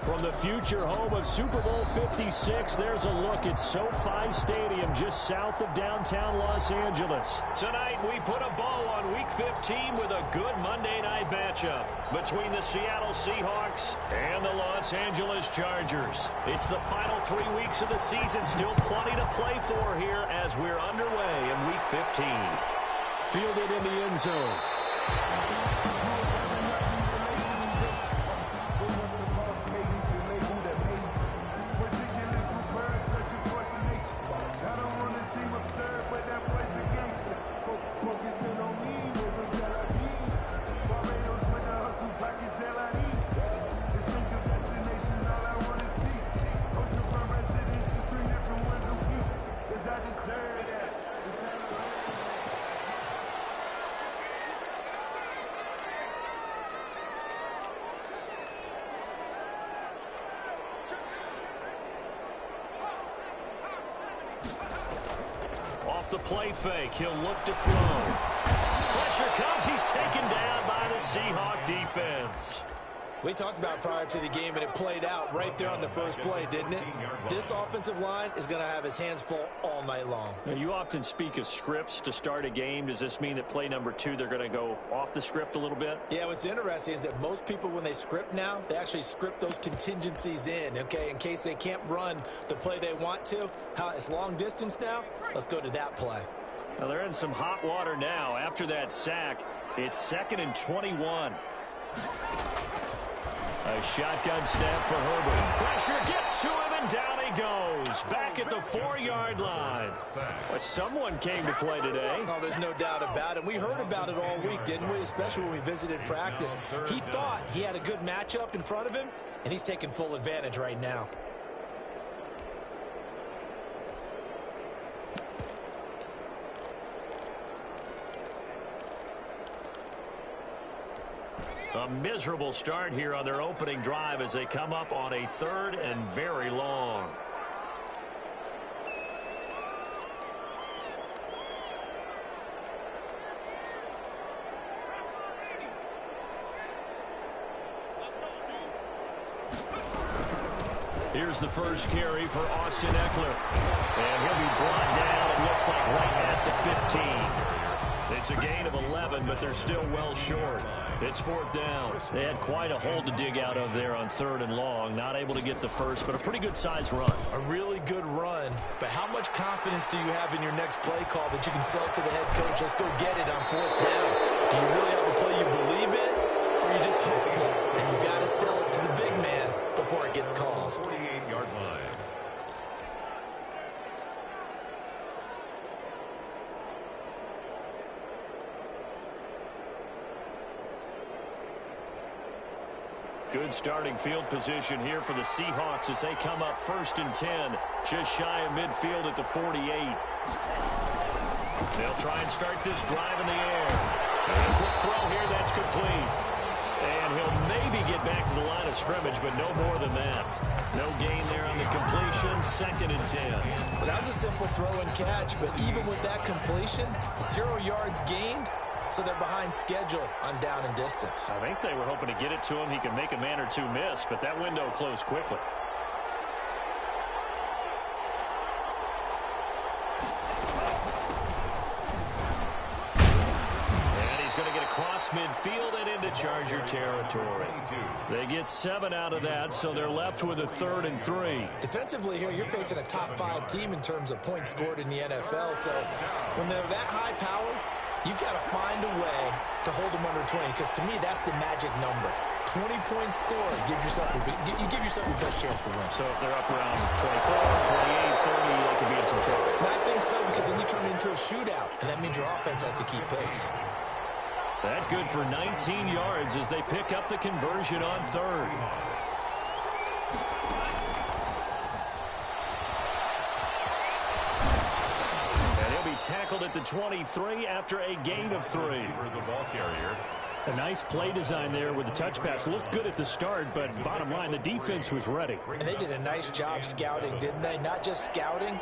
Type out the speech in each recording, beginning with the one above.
From the future home of Super Bowl 56, there's a look at SoFi Stadium just south of downtown Los Angeles. Tonight, we put a bow on Week 15 with a good Monday night matchup between the Seattle Seahawks and the Los Angeles Chargers. It's the final 3 weeks of the season, still plenty to play for here as we're underway in Week 15. Fielded in the end zone. The play fake. He'll look to throw. Pressure comes. He's taken down by the Seahawk defense. We talked about prior to the game, and it played out right there on the first play, didn't it? This offensive line is going to have his hands full all night long. Now, you often speak of scripts to start a game. Does this mean that play number 2, they're going to go off the script a little bit? Yeah, what's interesting is that most people, when they script now, they actually script those contingencies in, okay, in case they can't run the play they want to. It's long distance now. Let's go to that play. Well, they're in some hot water now. After that sack, it's 2nd and 21. A shotgun snap for Herbert. Pressure gets to him, and down he goes. Back at the 4-yard line. But someone came to play today. Oh, there's no doubt about it. We heard about it all week, didn't we? Especially when we visited practice. He thought he had a good matchup in front of him, and he's taking full advantage right now. A miserable start here on their opening drive as they come up on a 3rd and very long. Here's the first carry for Austin Eckler. And he'll be brought down, it looks like, right at the 15. It's a gain of 11, but they're still well short. It's 4th down. They had quite a hole to dig out of there on 3rd and long. Not able to get the first, but a pretty good-sized run. A really good run. But how much confidence do you have in your next play call that you can sell to the head coach? Let's go get it on 4th down. Do you really have a play you believe in, or are you just hopeful? And you got to sell it to the big man before it gets called. 48-yard line. Good starting field position here for the Seahawks as they come up 1st and 10. Just shy of midfield at the 48. They'll try and start this drive in the air. And a quick throw here, that's complete. And he'll maybe get back to the line of scrimmage, but no more than that. No gain there on the completion, 2nd and 10. Well, that was a simple throw and catch, but even with that completion, 0 yards gained. So they're behind schedule on down and distance. I think they were hoping to get it to him. He could make a man or two miss, but that window closed quickly. And he's going to get across midfield and into Charger territory. They get 7 out of that, so they're left with a 3rd and 3. Defensively here, you're facing a top 5 team in terms of points scored in the NFL. So when they're that high powered, you've got to find a way to hold them under 20, because to me, that's the magic number. 20-point score gives yourself you give yourself your best chance to win. So if they're up around 24, 28, 30, they could be in some trouble. I think so, because then you turn it into a shootout, and that means your offense has to keep pace. That good for 19 yards as they pick up the conversion on 3rd. Tackled at the 23 after a gain of 3. The ball carrier. A nice play design there with the touch pass. Looked good at the start, but bottom line, the defense was ready. And they did a nice job scouting, didn't they? Not just scouting,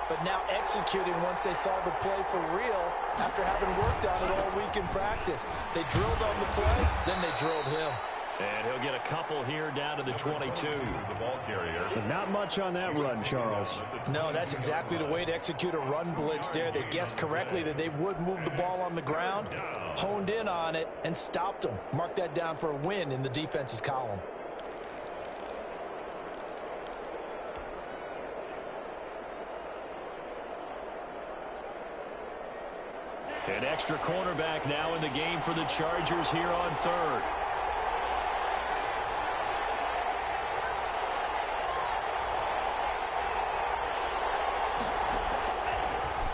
but now executing once they saw the play for real after having worked on it all week in practice. They drilled on the play, then they drilled him. And he'll get a couple here down to the 22. The ball carrier. But not much on that run, Charles. No, that's exactly the way to execute a run blitz there. They guessed correctly that they would move the ball on the ground, honed in on it, and stopped them. Mark that down for a win in the defense's column. An extra cornerback now in the game for the Chargers here on third.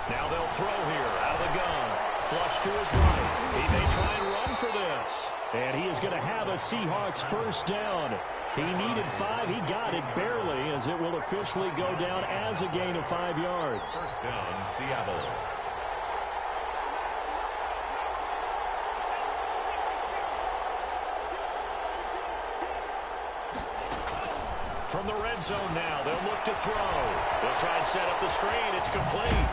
Now they'll throw here out of the gun. Flush to his right. He may try and run for this. And he is going to have a Seahawks first down. He needed 5. He got it barely, as it will officially go down as a gain of 5 yards. First down, Seattle. From the red zone now, they'll look to throw. They'll try and set up the screen. It's complete.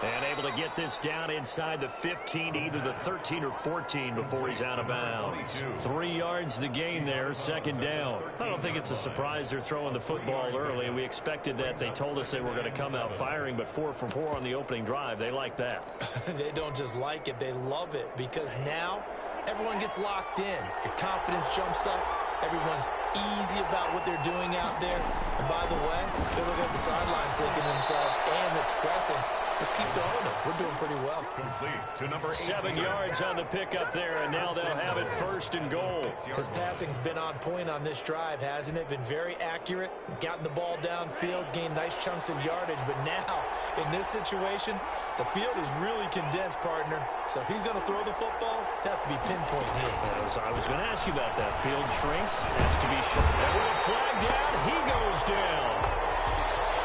And able to get this down inside the 15, either the 13 or 14 before he's out of bounds. 3 yards the gain there, second down. I don't think it's a surprise they're throwing the football early. We expected that. They told us they were going to come out firing, but 4 for 4 on the opening drive. They like that. They don't just like it, they love it, because now everyone gets locked in. Your confidence jumps up. Everyone's easy about what they're doing out there. And by the way, they look at the sideline thinking to themselves and expressing, just keep throwing it. We're doing pretty well. Complete to number 7 yards on the pickup there, and now they'll have it first and goal. His passing's been on point on this drive, hasn't it? Been very accurate, gotten the ball downfield, gained nice chunks of yardage. But now, in this situation, the field is really condensed, partner. So if he's going to throw the football, that has to be pinpoint here. I was going to ask you about that. Field shrinks, has to be short. And with a flag down, he goes down.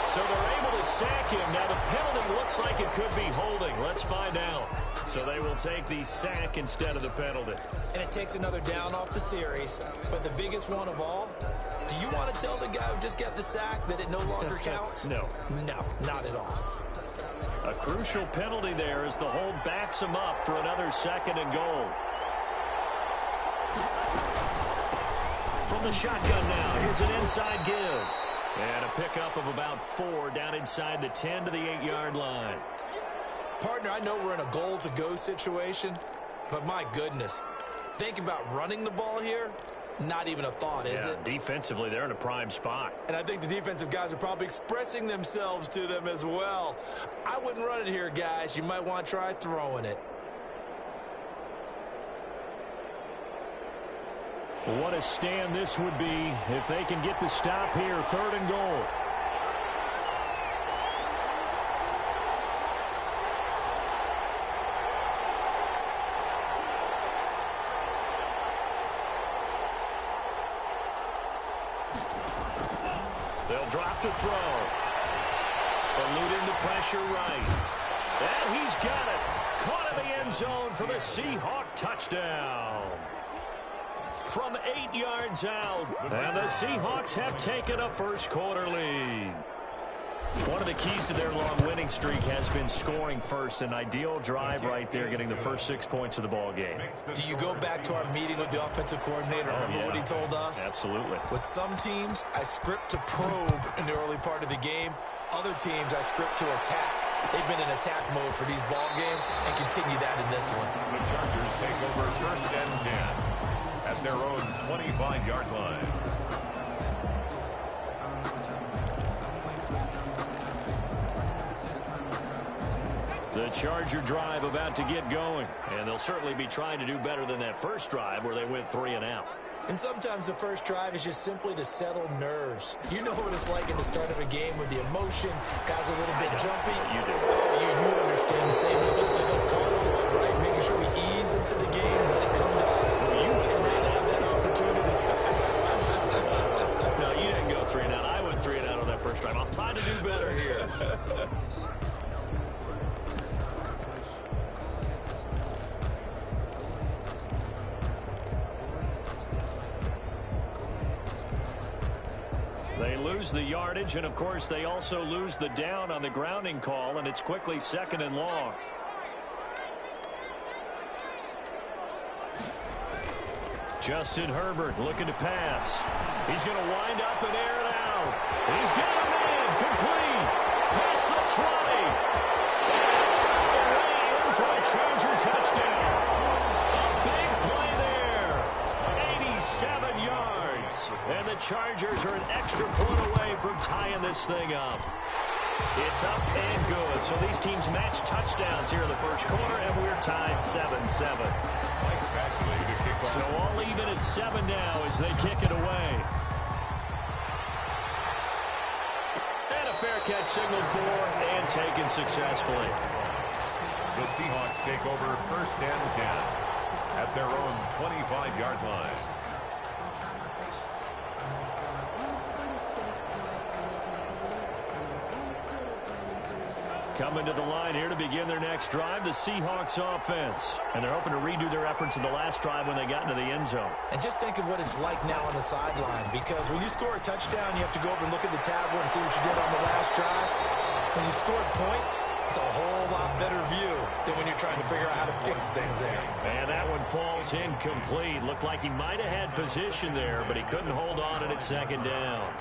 So they're able to sack him. Now the penalty looks like it could be holding. Let's find out. So they will take the sack instead of the penalty. And it takes another down off the series. But the biggest one of all, do you want to tell the guy who just got the sack that it no longer counts? No. No, not at all. A crucial penalty there as the hold backs him up for another second and goal. From the shotgun now, here's an inside give. And a pickup of about 4 down inside the 10 to the 8-yard line. Partner, I know we're in a goal-to-go situation, but my goodness, think about running the ball here. Not even a thought, is it? Defensively, they're in a prime spot. And I think the defensive guys are probably expressing themselves to them as well. I wouldn't run it here, guys. You might want to try throwing it. What a stand this would be if they can get the stop here. 3rd and goal. They'll drop to throw. Eluding the pressure right. And he's got it. Caught in the end zone for the Seahawk touchdown. From 8 yards out. And the Seahawks have taken a first quarter lead. One of the keys to their long winning streak has been scoring first. An ideal drive right there, getting the first 6 points of the ball game. Do you go back to our meeting with the offensive coordinator? Remember what he told us? Absolutely. With some teams, I script to probe in the early part of the game. Other teams, I script to attack. They've been in attack mode for these ball games and continue that in this one. The Chargers take over first and 10 at their own 25-yard line. The Charger drive about to get going, and they'll certainly be trying to do better than that first drive where they went 3 and out. And sometimes the first drive is just simply to settle nerves. You know what it's like at the start of a game with the emotion, guys a little bit jumpy. You do. You understand the same. It's just like us calling one, right? Making sure we ease into the game, let it come to us, and not have that opportunity. No, you didn't go 3 and out. I went 3 and out on that first drive. I'll try to do better here. They lose the yardage, and of course they also lose the down on the grounding call, and it's quickly 2nd and long. Justin Herbert looking to pass. He's going to wind up and air it out. He's got a man complete. Past the 20. And away in for a Charger touchdown. A big play there. 87 yards. And the Chargers are an extra point away from tying this thing up. It's up and good. So these teams match touchdowns here in the first quarter, and we're tied 7-7. So all even at 7 now as they kick it away. And a fair catch signaled for and taken successfully. The Seahawks take over first and 10 at their own 25-yard line. Coming to the line here to begin their next drive, the Seahawks offense. And they're hoping to redo their efforts in the last drive when they got into the end zone. And just think of what it's like now on the sideline, because when you score a touchdown, you have to go over and look at the tablet and see what you did on the last drive. When you scored points, it's a whole lot better view than when you're trying to figure out how to fix things there. And that one falls incomplete. Looked like he might have had position there, but he couldn't hold on at second down.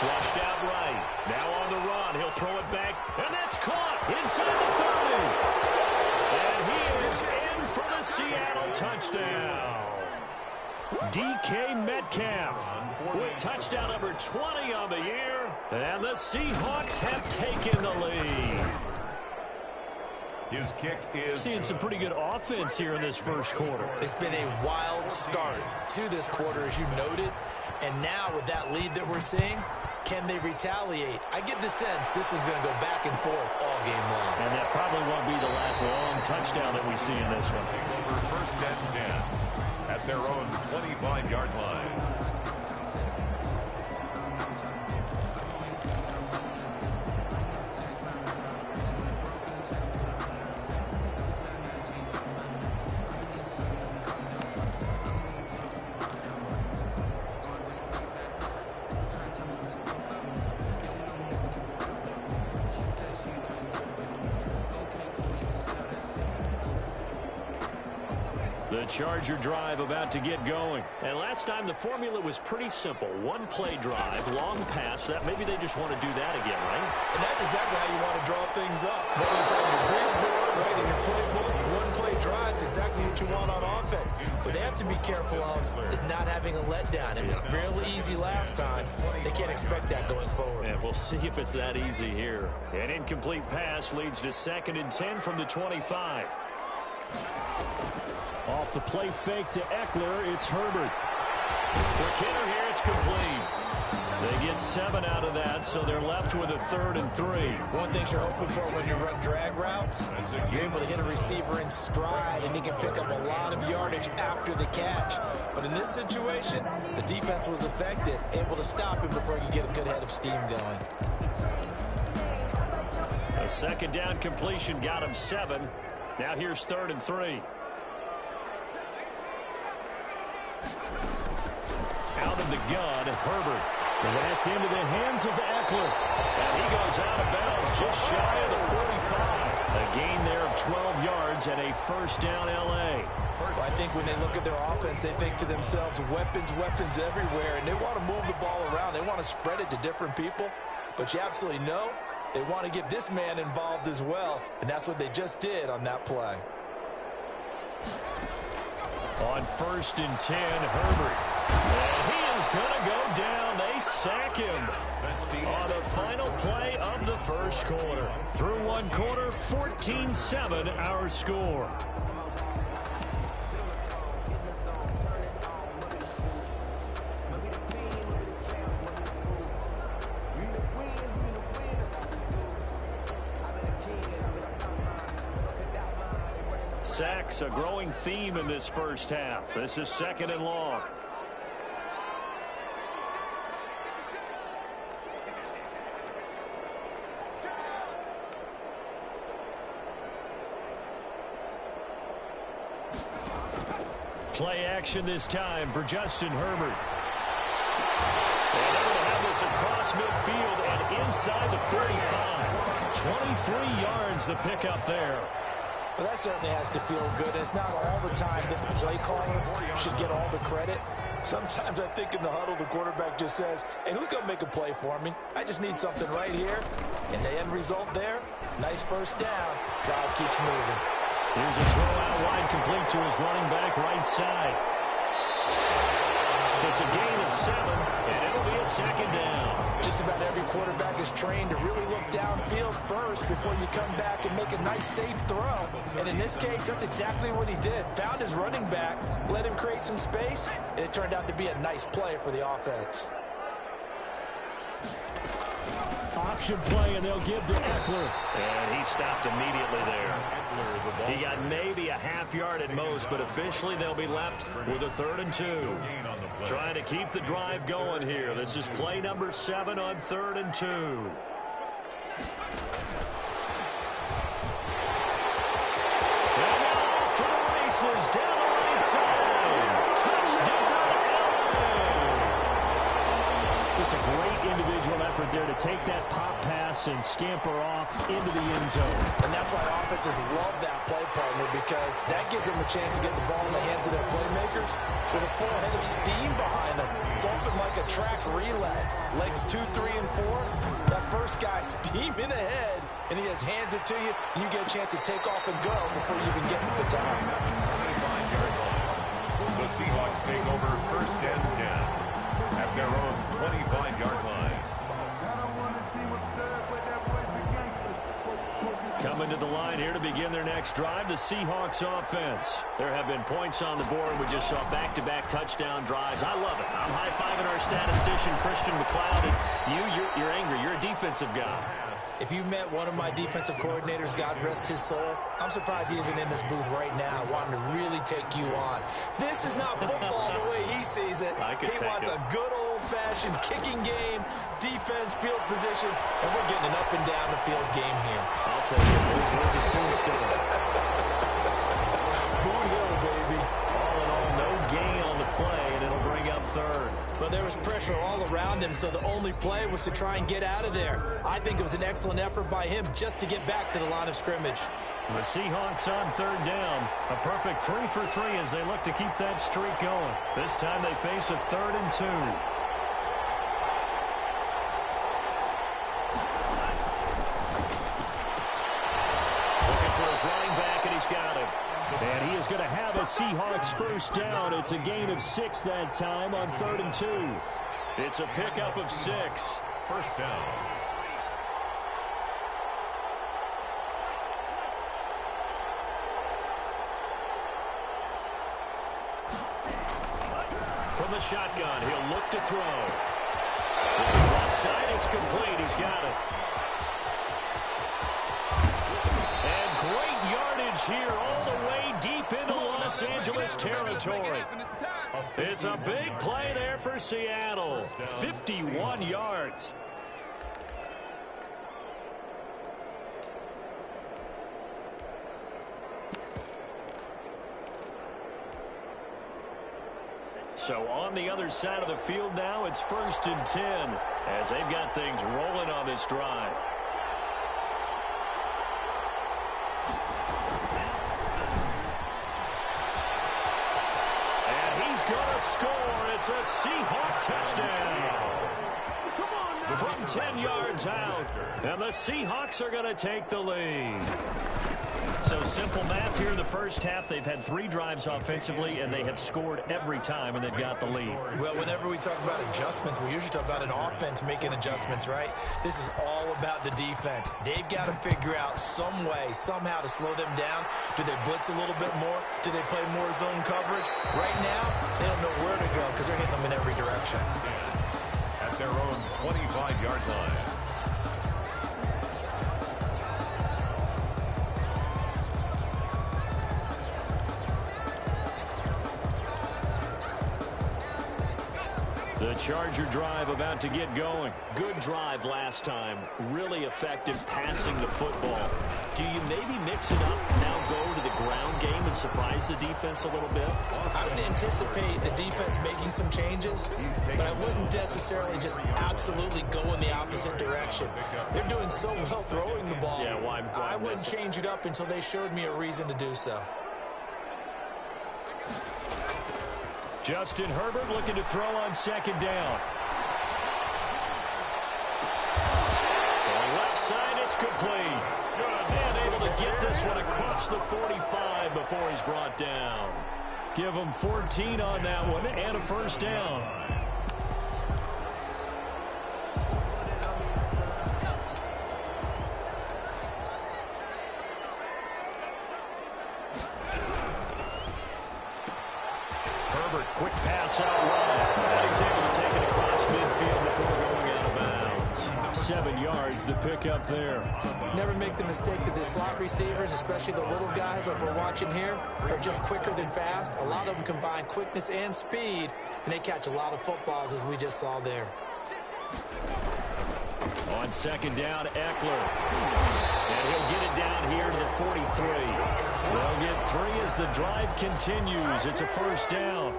Flushed out right. Now on the run. He'll throw it back. And that's caught inside the 30. And he is in for the Seattle touchdown. DK Metcalf with touchdown number 20 on the year. And the Seahawks have taken the lead. His kick is seeing some pretty good offense here in this first quarter. It's been a wild start to this quarter, as you noted. And now with that lead that we're seeing, can they retaliate? I get the sense this one's going to go back and forth all game long. And that probably won't be the last long touchdown that we see in this one. over first and 10 at their own 25-yard line. The Charger drive about to get going. And last time the formula was pretty simple. One play drive, long pass. That maybe they just want to do that again, right? And that's exactly how you want to draw things up. Whether it's on your grease board, right, in your playbook, one play drive is exactly what you want on offense. What they have to be careful of is not having a letdown. It was fairly easy last time. They can't expect that going forward. And we'll see if it's that easy here. An incomplete pass leads to 2nd and 10 from the 25. Off the play fake to Eckler, it's Herbert. For Kinner here, it's complete. They get 7 out of that, so they're left with a 3rd and 3. One thing you're hoping for when you run drag routes, you're able to hit a receiver in stride, and he can pick up a lot of yardage after the catch. But in this situation, the defense was effective, able to stop him before he could get a good head of steam going. A 2nd down completion got him 7. Now here's 3rd and 3. Out of the gun, Herbert. And that's into the hands of Eckler. And he goes out of bounds just shy of the 45. A gain there of 12 yards and a 1st down L.A. Well, I think when they look at their offense, they think to themselves, weapons, weapons everywhere. And they want to move the ball around. They want to spread it to different people. But you absolutely know they want to get this man involved as well. And that's what they just did on that play. On 1st and 10, Herbert. And he is going to go down. They sack him on the final play of the first quarter. Through one quarter, 14-7 our score. Sacks, a growing theme in this first half. This is 2nd and long. Play action this time for Justin Herbert. And they're going to have this across midfield and inside the 45. 23 yards the pickup there. Well, that certainly has to feel good. It's not all the time that the play caller should get all the credit. Sometimes I think in the huddle, the quarterback just says, hey, who's going to make a play for me? I just need something right here. And the end result there, nice first down. Drive keeps moving. Here's a throw out wide, complete to his running back right side. It's a gain of 7, and it'll be a second down. Just about every quarterback is trained to really look downfield first before you come back and make a nice, safe throw. And in this case, that's exactly what he did. Found his running back, let him create some space, and it turned out to be a nice play for the offense. Option play, and they'll give to Eckler. And he stopped immediately there. He got maybe a half yard at most, but officially they'll be left with a 3rd and 2. Trying to keep the drive going here. This is play number 7 on 3rd and 2. And off to the races, down the right side. Touchdown, LA! Just a great individual effort there to take that pop pass and scamper off into the end zone. And that's why offenses love that play partner, because that gives them a chance to get the ball in the hands of their playmakers with a full head of steam behind them. It's open like a track relay. Legs 2, 3, and 4. That first guy steaming ahead, and he just hands it to you, and you get a chance to take off and go before you even get to the top. The Seahawks take over 1st and 10 at their own 25-yard line. Coming to the line here to begin their next drive, the Seahawks offense. There have been points on the board. We just saw back-to-back touchdown drives. I love it. I'm high-fiving our statistician, Christian McLeod, and you're angry. You're a defensive guy. If you met one of my defensive coordinators, God rest his soul, I'm surprised he isn't in this booth right now wanting to really take you on. This is not football the way he sees it. He wants a good old-fashioned kicking game, defense, field position, and we're getting an up and down the field game here. I'll take it. There's his tombstone. Boot Hill, baby. All in all, no gain on the play, and it'll bring up 3rd. But there was pressure all around him, so the only play was to try and get out of there. I think it was an excellent effort by him just to get back to the line of scrimmage. The Seahawks on 3rd down. A perfect 3 for 3 as they look to keep that streak going. This time they face a 3rd and 2. Looking for his running back, and he's got it. And he is going to have a Seahawks 1st down. It's a gain of 6 that time on 3rd and 2. It's a pickup of 6. 1st down. From the shotgun, he'll look to throw. It's the left side, it's complete. He's got it. And great yardage here all the way deep into Los Angeles territory. It's a big play there for Seattle. 51 yards. So on the other side of the field now, it's 1st and 10 as they've got things rolling on this drive. And he's going to score. It's a Seahawk touchdown. From 10 yards out, and the Seahawks are going to take the lead. So simple math here in the first half. They've had 3 drives offensively, and they have scored every time, and they've got the lead. Well, whenever we talk about adjustments, we usually talk about an offense making adjustments, right? This is all about the defense. They've got to figure out some way, somehow to slow them down. Do they blitz a little bit more? Do they play more zone coverage? Right now, they don't know where to go because they're hitting them in every direction. At their own 25-yard line. The Charger drive about to get going. Good drive last time. Really effective passing the football. Do you maybe mix it up, now go to the ground game and surprise the defense a little bit? I would anticipate the defense making some changes, but I wouldn't necessarily just absolutely go in the opposite direction. They're doing so well throwing the ball. Yeah, why I wouldn't change it up until they showed me a reason to do so. Justin Herbert looking to throw on second down. Throwing left side, it's complete. And able to get this one across the 45 before he's brought down. Give him 14 on that one and a first down. Quick pass out wide. And he's able to take it across midfield before going out of bounds. 7 yards, the pickup there. Never make the mistake that the slot receivers, especially the little guys like we're watching here, are just quicker than fast. A lot of them combine quickness and speed, and they catch a lot of footballs, as we just saw there. On second down, Eckler. And he'll get it down here to the 43. They'll get 3 as the drive continues. It's a first down.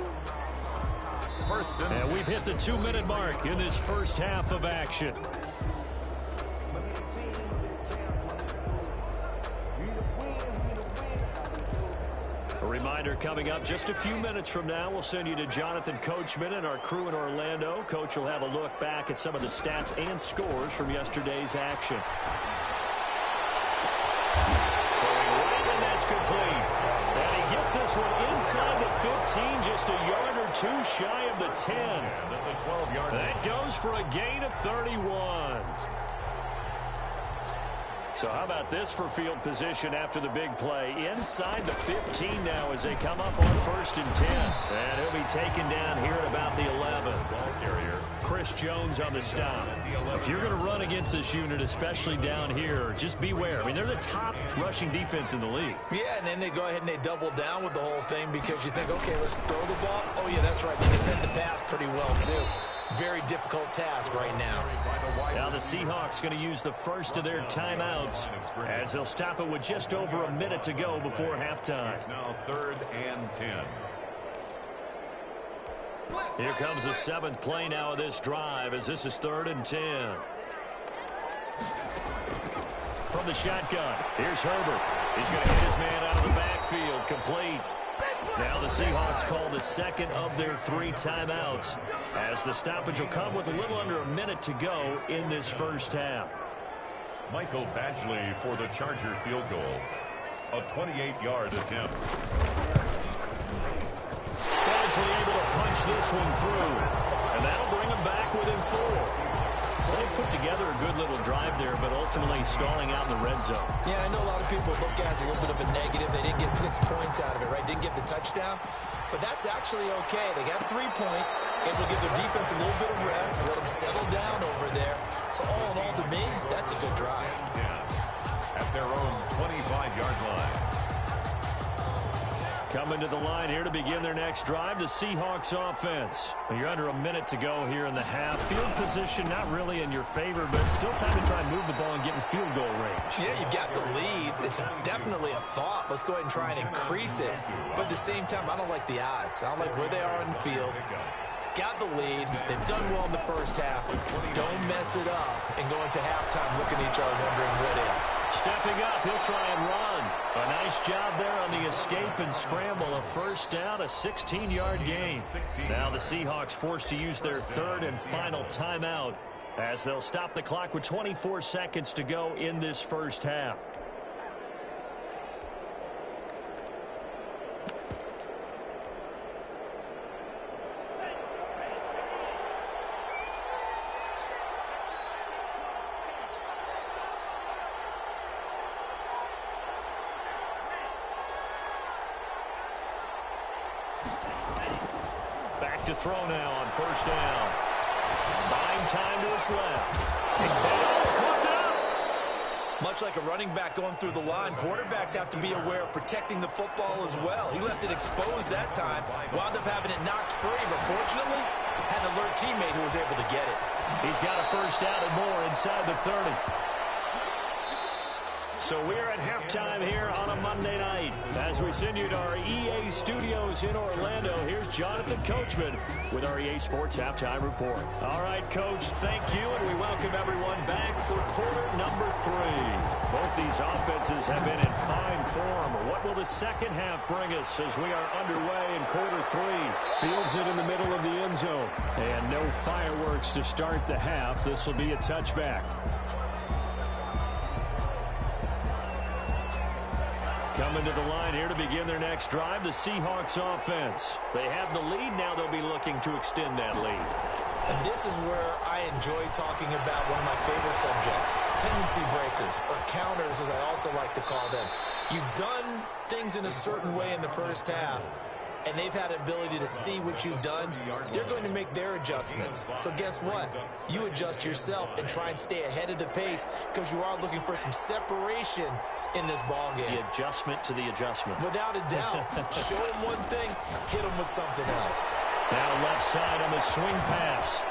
And we've hit the 2-minute mark in this first half of action. A reminder coming up just a few minutes from now, we'll send you to Jonathan Coachman and our crew in Orlando. Coach will have a look back at some of the stats and scores from yesterday's action. Complete. And he gets this one inside the 15, just a yard or 2 shy of the 10. That goes for a gain of 31. So how about this for field position after the big play? Inside the 15 now as they come up on 1st and 10. And he'll be taken down here at about the 11. Chris Jones on the stop. If you're going to run against this unit, especially down here, just beware. I mean, they're the top rushing defense in the league. Yeah, and then they go ahead and they double down with the whole thing because you think, okay, let's throw the ball. Oh, yeah, that's right. They defend the pass pretty well, too. Very difficult task right now. Now the Seahawks going to use the first of their timeouts as they'll stop it with just over a minute to go before halftime. It's now 3rd and 10. Here comes the 7th play now of this drive as this is 3rd and 10. From the shotgun, here's Herbert. He's going to hit his man out of the backfield, complete. Now the Seahawks call the second of their 3 timeouts as the stoppage will come with a little under a minute to go in this first half. Michael Badgley for the Charger field goal. A 28-yard attempt. Badgley able to punch this one through, and that'll bring him back within 4. So they put together a good little drive there, but ultimately stalling out in the red zone. Yeah, I know a lot of people look at it as a little bit of a negative. They didn't get 6 points out of it, right? Didn't get the touchdown. But that's actually okay. They got 3 points. Able to give their defense a little bit of rest, let them settle down over there. So all in all, to me, that's a good drive. At their own 25-yard line. Coming to the line here to begin their next drive, the Seahawks offense. You're under a minute to go here in the half. Field position not really in your favor, but still time to try and move the ball and get in field goal range. Yeah, you've got the lead. It's definitely a thought. Let's go ahead and try and increase it. But at the same time, I don't like the odds. I don't like where they are in the field. Got the lead. They've done well in the first half. Don't mess it up and go into halftime looking at each other wondering what if. Stepping up, he'll try and run. A nice job there on the escape and scramble. A first down, a 16-yard gain. Now the Seahawks forced to use their 3rd and final timeout as they'll stop the clock with 24 seconds to go in this first half. Back to throw now on 1st down. Buying time to his left. Caught up. Much like a running back going through the line, quarterbacks have to be aware of protecting the football as well. He left it exposed that time, wound up having it knocked free, but fortunately, had an alert teammate who was able to get it. He's got a first down and more inside the 30. So we're at halftime here on a Monday night. As we send you to our EA studios in Orlando, here's Jonathan Coachman with our EA Sports Halftime Report. All right, Coach, thank you, and we welcome everyone back for quarter number 3. Both these offenses have been in fine form. What will the second half bring us as we are underway in quarter 3? Fields it in the middle of the end zone. And no fireworks to start the half. This will be a touchback. Coming to the line here to begin their next drive, the Seahawks offense. They have the lead. Now they'll be looking to extend that lead. And this is where I enjoy talking about one of my favorite subjects, tendency breakers, or counters as I also like to call them. You've done things in a certain way in the first half, and they've had the ability to see what you've done. They're going to make their adjustments. So guess what? You adjust yourself and try and stay ahead of the pace because you are looking for some separation in this ball game. The adjustment to the adjustment. Without a doubt. Show him one thing, hit him with something else. Now left side on the swing pass.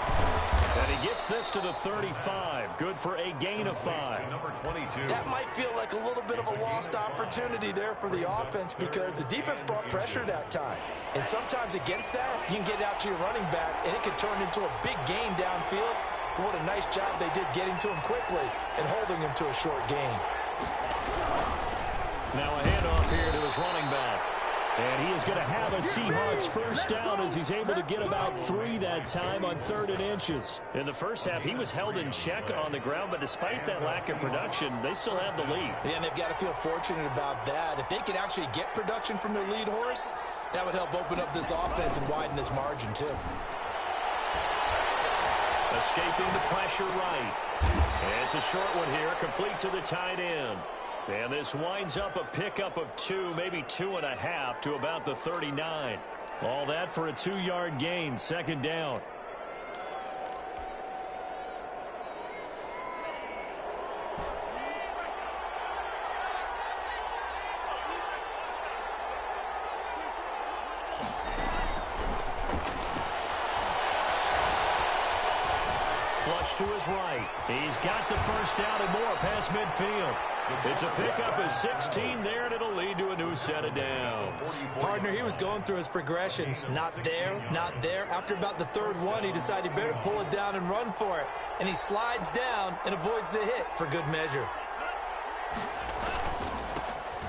And he gets this to the 35. Good for a gain of 5. Number 22. That might feel like a little bit of a lost opportunity there for the offense because the defense brought pressure that time. And sometimes against that, you can get out to your running back, and it could turn into a big gain downfield. But what a nice job they did getting to him quickly and holding him to a short gain. Now a handoff here to his running back. And he is going to have a Seahawks first down as he's able to get about 3 that time on 3rd and inches. In the first half, he was held in check on the ground, but despite that lack of production, they still have the lead. Yeah, and they've got to feel fortunate about that. If they could actually get production from their lead horse, that would help open up this offense and widen this margin too. Escaping the pressure right. And it's a short one here, complete to the tight end. And this winds up a pickup of 2, maybe 2.5 to about the 39. All that for a 2-yard gain, 2nd down. Flush to his right. He's got the first down and more past midfield. It's a pickup of 16 there, and it'll lead to a new set of downs. Partner, he was going through his progressions. Not there, not there. After about the 3rd one, he decided he better pull it down and run for it. And he slides down and avoids the hit for good measure.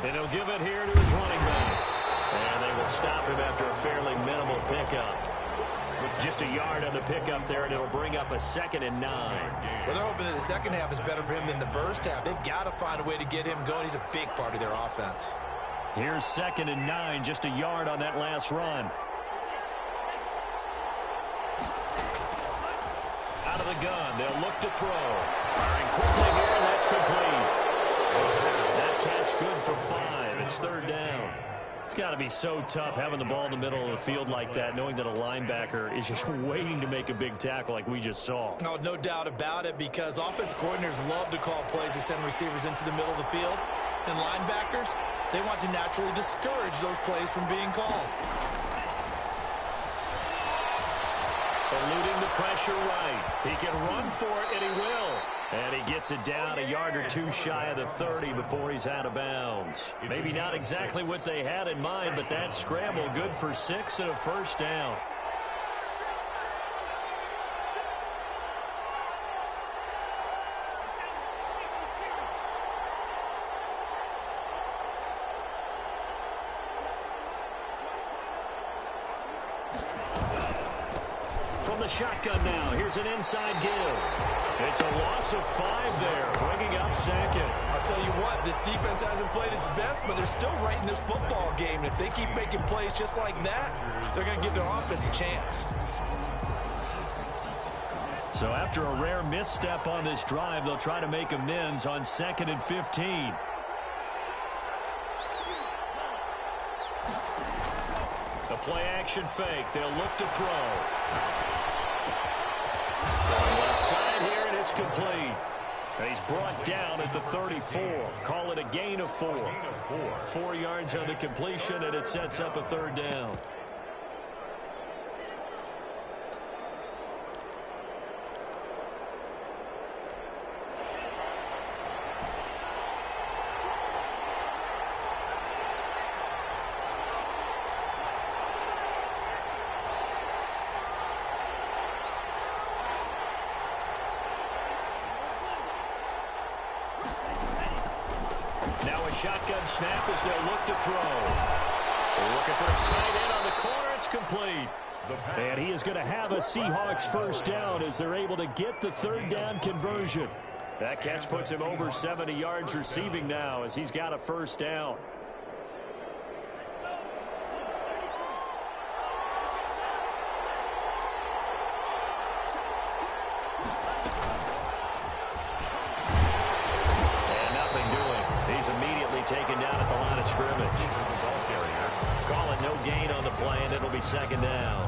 And he'll give it here to his running back. And they will stop him after a fairly minimal pickup. Just a yard on the pickup there, and it'll bring up a 2nd and 9. Well, they're hoping that the second half is better for him than the first half. They've got to find a way to get him going. He's a big part of their offense. Here's 2nd and 9, just a yard on that last run. Out of the gun, they'll look to throw. Firing quickly here, and that's complete. That catch good for 5. It's 3rd down. It's got to be so tough having the ball in the middle of the field like that, knowing that a linebacker is just waiting to make a big tackle like we just saw. Oh, no doubt about it, because offense coordinators love to call plays to send receivers into the middle of the field. And linebackers, they want to naturally discourage those plays from being called. Eluding the pressure right. He can run for it, and he will. And he gets it down a yard or 2 shy of the 30 before he's out of bounds. Maybe not exactly what they had in mind, but that scramble good for 6 and a first down. From the shotgun now, here's an inside give. It's a loss of 5 there, bringing up 2nd. I'll tell you what, this defense hasn't played its best, but they're still right in this football game. And if they keep making plays just like that, they're going to give their offense a chance. So after a rare misstep on this drive, they'll try to make amends on 2nd and 15. The play-action fake. They'll look to throw. From the left side here, and it's complete. And he's brought down at the 34. Call it a gain of 4. 4 yards on the completion, and it sets up a 3rd down. Now a shotgun snap as they look to throw. They're looking for his tight end on the corner. It's complete. And he is going to have a Seahawks first down as they're able to get the third down conversion. That catch puts him over 70 yards receiving now as he's got a first down. And nothing doing. He's immediately taken down at the line of scrimmage. Call it no gain on the play, and it'll be second down.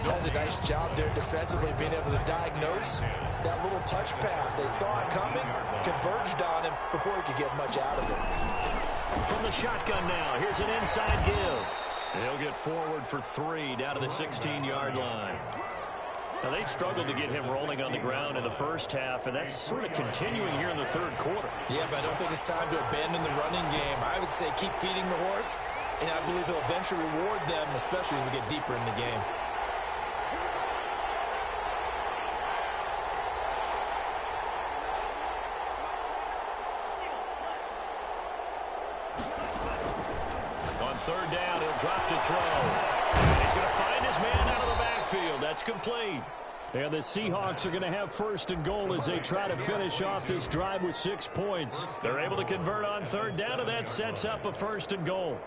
Does a nice job there defensively being able to diagnose that little touch pass. They saw it coming, converged on him before he could get much out of it. From the shotgun now, here's an inside give. He'll get forward for 3 down to the 16-yard line. Now, they struggled to get him rolling on the ground in the first half, and that's sort of continuing here in the third quarter. Yeah, but I don't think it's time to abandon the running game. I would say keep feeding the horse, and I believe he'll eventually reward them, especially as we get deeper in the game. On third down, he'll drop to throw. And he's going to find his man out of the backfield. That's complete. And the Seahawks are going to have first and goal as they try to finish off this drive with 6 points. They're able to convert on third down, and that sets up a first and goal.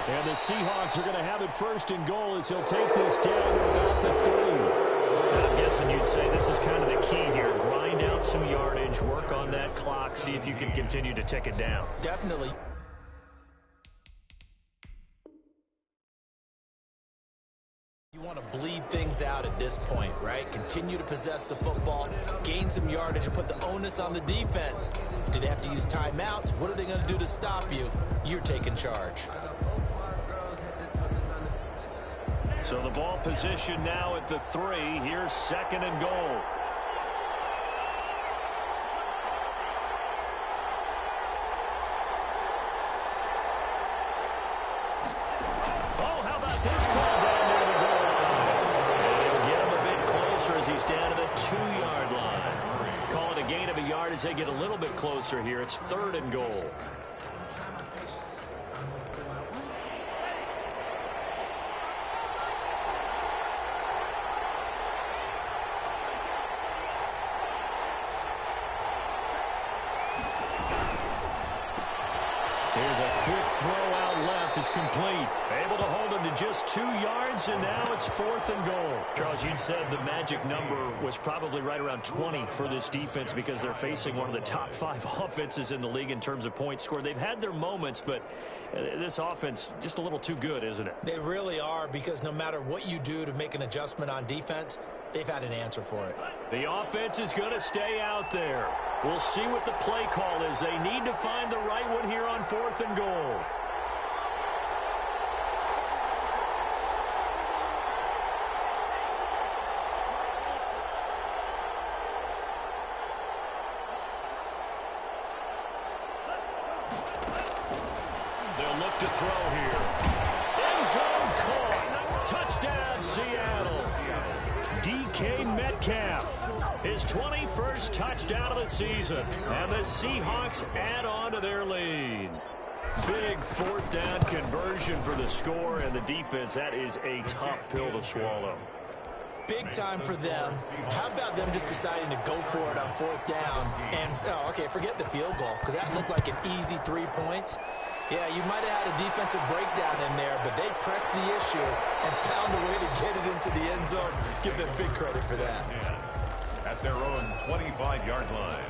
And the Seahawks are going to have it first and goal as he'll take this down at about the 3. And I'm guessing you'd say this is kind of the key here. Grind out some yardage, work on that clock, see if you can continue to tick it down. Definitely. You want to bleed things out at this point, right? Continue to possess the football, gain some yardage, and put the onus on the defense. Do they have to use timeouts? What are they going to do to stop you? You're taking charge. So the ball position now at the 3. Here's second and goal. Oh, how about this call down near the goal line? And he'll get him a bit closer as he's down to the 2-yard line. Call it a gain of a yard as they get a little bit closer here. It's third and goal. Here's a quick throw out left. It's complete. Able to hold him to just 2 yards, and now it's fourth and goal. Charles, you'd said the magic number was probably right around 20 for this defense because they're facing one of the top 5 offenses in the league in terms of points scored. They've had their moments, but this offense just a little too good, isn't it? They really are, because no matter what you do to make an adjustment on defense, they've had an answer for it. The offense is going to stay out there. We'll see what the play call is. They need to find the right one here on fourth and goal. They'll look to throw here. End zone caught. Touchdown, Seattle. DK Metcalf, his 21st touchdown of the season, and the Seahawks add on to their lead. Big fourth down conversion for the score, and the defense, that is a tough pill to swallow. Big time for them. How about them just deciding to go for it on fourth down? And, oh, okay, forget the field goal, because that looked like an easy 3 points. Yeah, you might have had a defensive breakdown in there, but they pressed the issue and found a way to get it into the end zone. Give them big credit for that. At their own 25-yard line.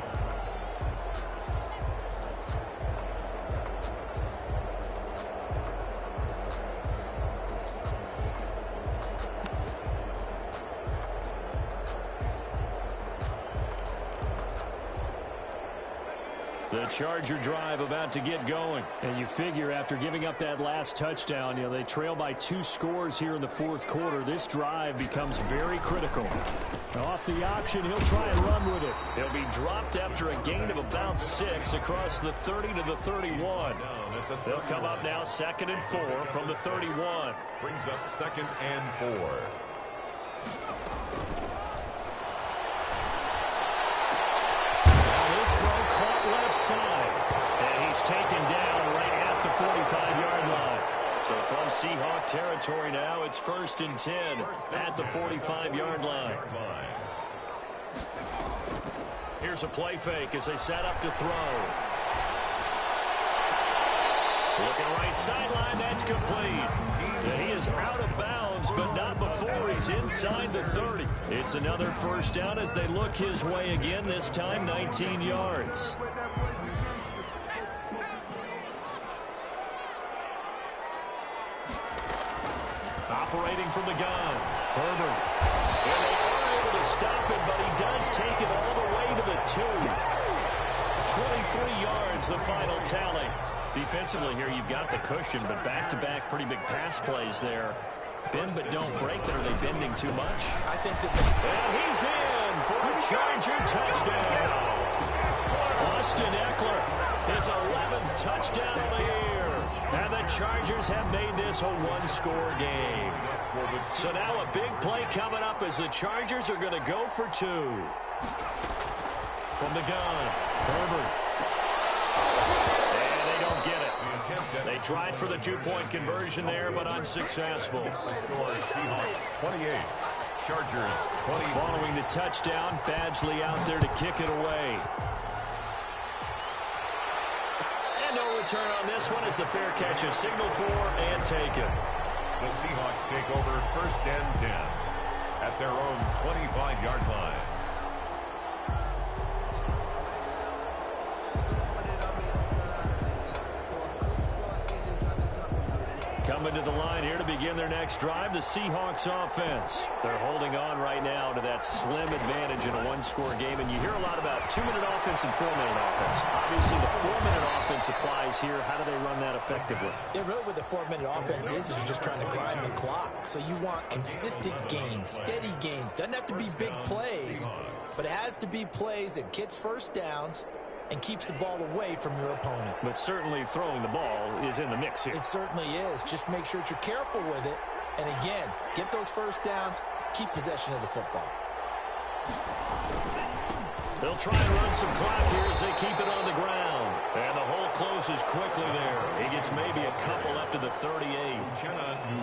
The Charger drive about to get going. And you figure after giving up that last touchdown, they trail by 2 scores here in the fourth quarter. This drive becomes very critical. Off the option, he'll try and run with it. He'll be dropped after a gain of about 6 across the 30 to the 31. They'll come up now 2nd and 4 from the 31. Brings up 2nd and 4. Left side, and he's taken down right at the 45-yard line. So from Seahawk territory now, it's 1st and 10 at the 45-yard line. Here's a play fake as they set up to throw. Looking right sideline, that's complete. And he is out of bounds, but not before he's inside the 30. It's another 1st down as they look his way again, this time 19 yards. Operating from the gun, Herbert. And they are able to stop it, but he does take it all the way to the 2. 23 yards, the final tally. Defensively here, you've got the cushion, but back-to-back pretty big pass plays there. Bend but don't break, but are they bending too much? I think that and he's in for a Charger touchdown. Austin Eckler, his 11th touchdown of the year. And the Chargers have made this a 1-score game. So now a big play coming up as the Chargers are going to go for 2. From the gun, Herbert. And they don't get it. They tried for the 2-point conversion there, but unsuccessful. Seahawks 28, Chargers 20. Following the touchdown, Badgley out there to kick it away. And no return on this one as the fair catch is signaled for and taken. The Seahawks take over 1st and 10 at their own 25-yard line. Coming to the line here to begin their next drive, the Seahawks offense. They're holding on right now to that slim advantage in a 1-score game, and you hear a lot about 2-minute offense and 4-minute offense. Obviously, the 4-minute offense applies here. How do they run that effectively? Yeah, really what the 4-minute offense is you're just trying to grind the clock. So you want consistent gains, steady gains. Doesn't have to be big plays, but it has to be plays that gets 1st downs and keeps the ball away from your opponent. But certainly throwing the ball is in the mix here. It certainly is. Just make sure that you're careful with it. And again, get those 1st downs, keep possession of the football. They'll try and run some clock here as they keep it on the ground. And the hole closes quickly there. He gets maybe a couple up to the 38.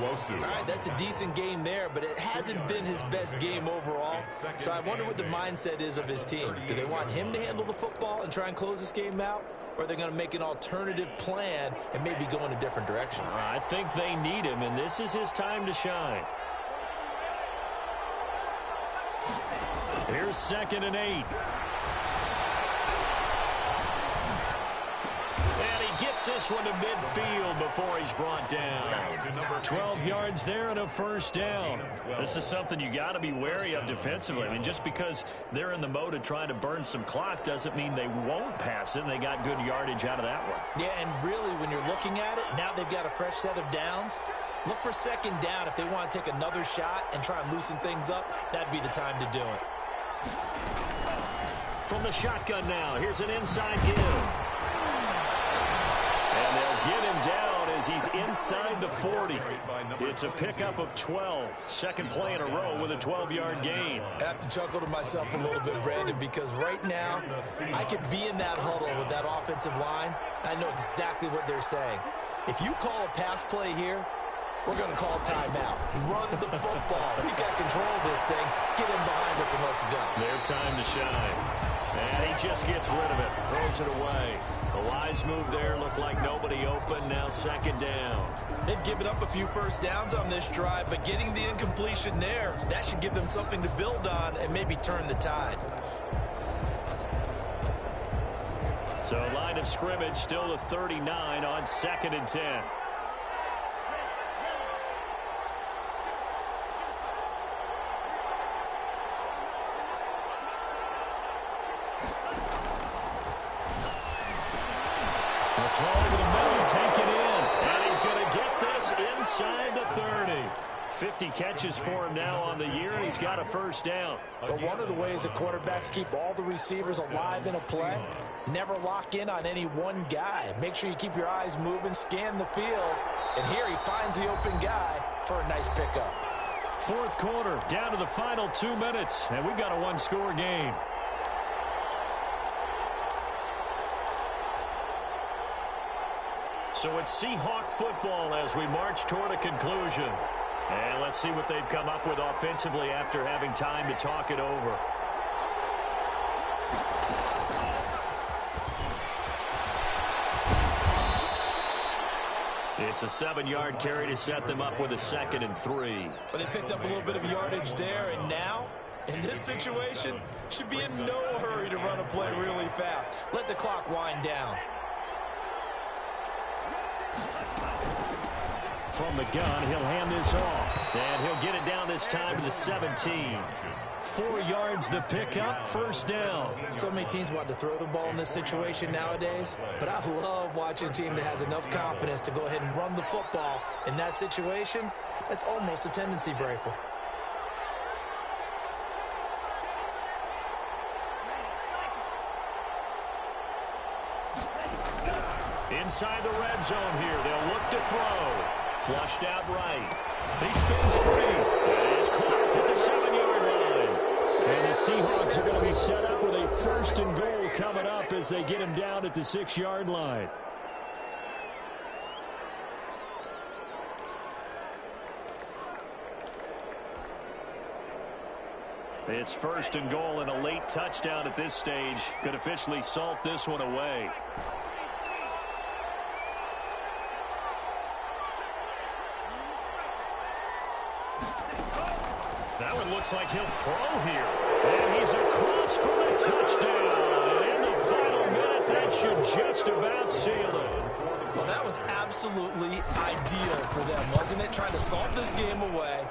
All right, that's a decent game there, but it hasn't been his best game overall. So I wonder what the mindset is of his team. Do they want him to handle the football and try and close this game out? Or are they going to make an alternative plan and maybe go in a different direction? I think they need him, and this is his time to shine. Here's 2nd and 8. Gets this one to midfield before he's brought down. 12 yards there and a 1st down. This is something you got to be wary of defensively. I mean, just because they're in the mode of trying to burn some clock doesn't mean they won't pass it. They got good yardage out of that one. Yeah, and really, when you're looking at it, now they've got a fresh set of downs. Look for 2nd down. If they want to take another shot and try and loosen things up, that'd be the time to do it. From the shotgun now, here's an inside give. And they'll get him down as he's inside the 40. It's a pickup of 12. 2nd play in a row with a 12-yard gain. I have to chuckle to myself a little bit, Brandon, because right now I could be in that huddle with that offensive line. I know exactly what they're saying. If you call a pass play here, we're going to call timeout. Run the football. We got control of this thing. Get him behind us and let's go. Their time to shine. And he just gets rid of it. Throws it away. The wise move there. Looked like nobody open. Now 2nd down. They've given up a few 1st downs on this drive, but getting the incompletion there, that should give them something to build on and maybe turn the tide. So line of scrimmage still the 39 on 2nd and 10. The throw over the middle, taken in. And he's going to get this inside the 30. 50 catches for him now on the year, and he's got a first down. But one of the ways that quarterbacks keep all the receivers alive in a play, never lock in on any one guy. Make sure you keep your eyes moving, scan the field. And here he finds the open guy for a nice pickup. Fourth quarter, down to the final 2 minutes, and we've got a one-score game. So it's Seahawk football as we march toward a conclusion. And let's see what they've come up with offensively after having time to talk it over. It's a 7-yard carry to set them up with a 2nd and 3. But they picked up a little bit of yardage there, and now, in this situation, should be in no hurry to run a play really fast. Let the clock wind down. From the gun, he'll hand this off. And he'll get it down this time to the 17. 4 yards the pickup, first down. So many teams want to throw the ball in this situation nowadays, but I love watching a team that has enough confidence to go ahead and run the football. In that situation, that's almost a tendency breaker. Inside the red zone here, they'll look to throw. Flushed out right. He spins free. And it's caught at the 7-yard line. And the Seahawks are going to be set up with a 1st and goal coming up as they get him down at the 6-yard line. It's 1st and goal, and a late touchdown at this stage could officially salt this one away. That one looks like he'll throw here. And he's across for a touchdown. And in the final minute, that should just about seal it. Well, that was absolutely ideal for them, wasn't it? Trying to salt this game away.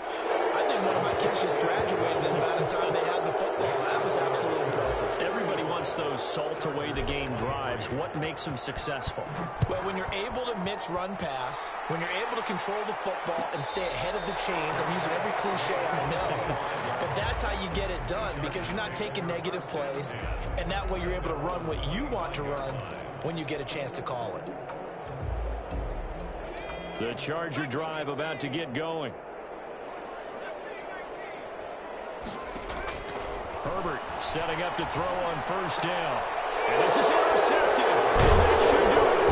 I think one of my kids just graduated in the amount of time they had the football. That was absolutely impressive. Everybody wants those salt-away-the-game drives. What makes them successful? Well, when you're able to mix run pass, when you're able to control the football and stay ahead of the chains, I'm using every cliche I know, but that's how you get it done because you're not taking negative plays, and that way you're able to run what you want to run when you get a chance to call it. The Charger drive about to get going. Herbert setting up to throw on 1st down. And this is intercepted. And that should do it.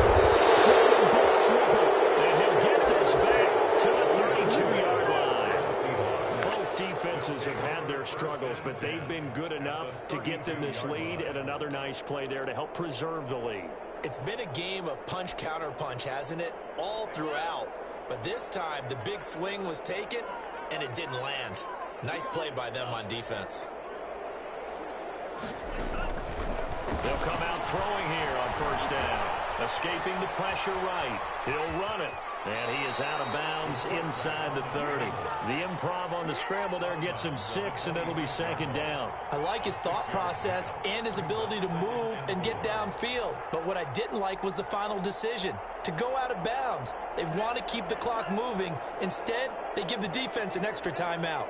Jordan Brooks with it. And he'll get this back to the 32-yard line. Both defenses have had their struggles, but they've been good enough to get them this lead, and another nice play there to help preserve the lead. It's been a game of punch-counter-punch, hasn't it? All throughout. But this time, the big swing was taken, and it didn't land. Nice play by them on defense. They'll come out throwing here on 1st down. Escaping the pressure right. He'll run it. And he is out of bounds inside the 30. The improv on the scramble there gets him 6, and it'll be 2nd down. I like his thought process and his ability to move and get downfield. But what I didn't like was the final decision, to go out of bounds. They want to keep the clock moving. Instead, they give the defense an extra timeout.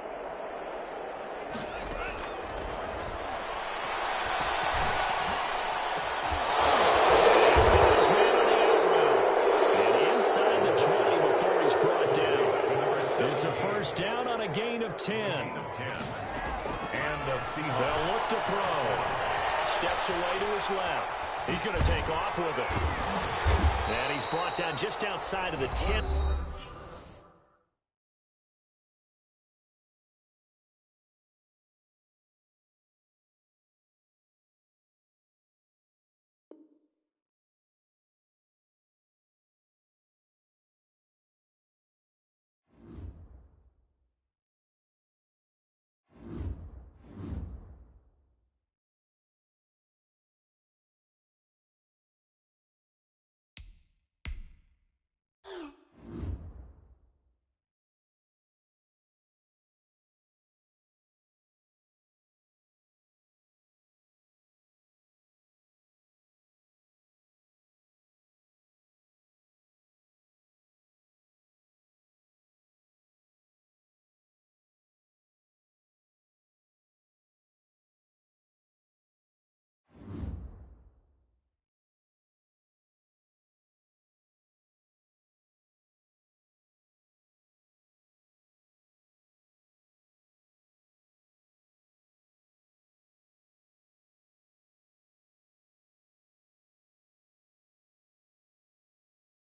It's a 1st down on a gain of 10. And the Seahawks. They'll look to throw. Steps away to his left. He's going to take off with it. And he's brought down just outside of the 10.